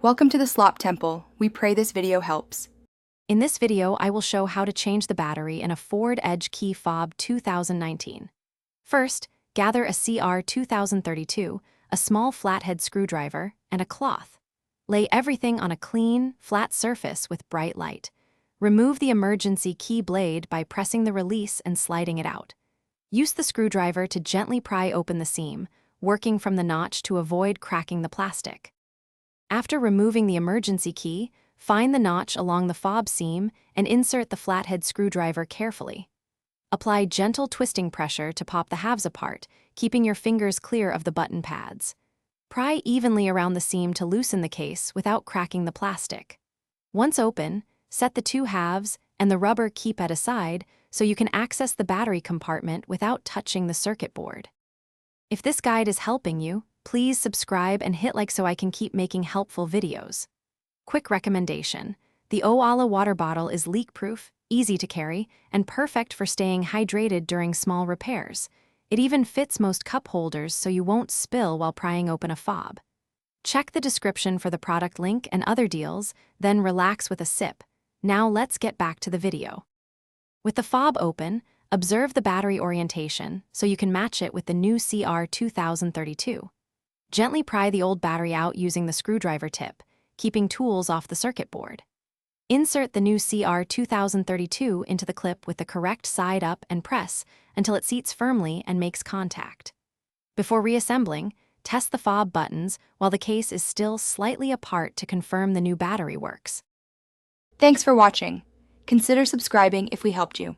Welcome to the Slop Temple. We pray this video helps. In this video, I will show how to change the battery in a Ford Edge Key Fob 2019. First, gather a CR 2032, a small flathead screwdriver, and a cloth. Lay everything on a clean, flat surface with bright light. Remove the emergency key blade by pressing the release and sliding it out. Use the screwdriver to gently pry open the seam, working from the notch to avoid cracking the plastic. After removing the emergency key, find the notch along the fob seam and insert the flathead screwdriver carefully. Apply gentle twisting pressure to pop the halves apart, keeping your fingers clear of the button pads. Pry evenly around the seam to loosen the case without cracking the plastic. Once open, set the two halves and the rubber keep at a side so you can access the battery compartment without touching the circuit board. If this guide is helping you, please subscribe and hit like so I can keep making helpful videos. Quick recommendation: the Oala water bottle is leak-proof, easy to carry, and perfect for staying hydrated during small repairs. It even fits most cup holders so you won't spill while prying open a fob. Check the description for the product link and other deals, then relax with a sip. Now let's get back to the video. With the fob open, observe the battery orientation so you can match it with the new CR 2032. Gently pry the old battery out using the screwdriver tip, keeping tools off the circuit board. Insert the new CR 2032 into the clip with the correct side up and press until it seats firmly and makes contact. Before reassembling, test the fob buttons while the case is still slightly apart to confirm the new battery works. Thanks for watching. Consider subscribing if we helped you.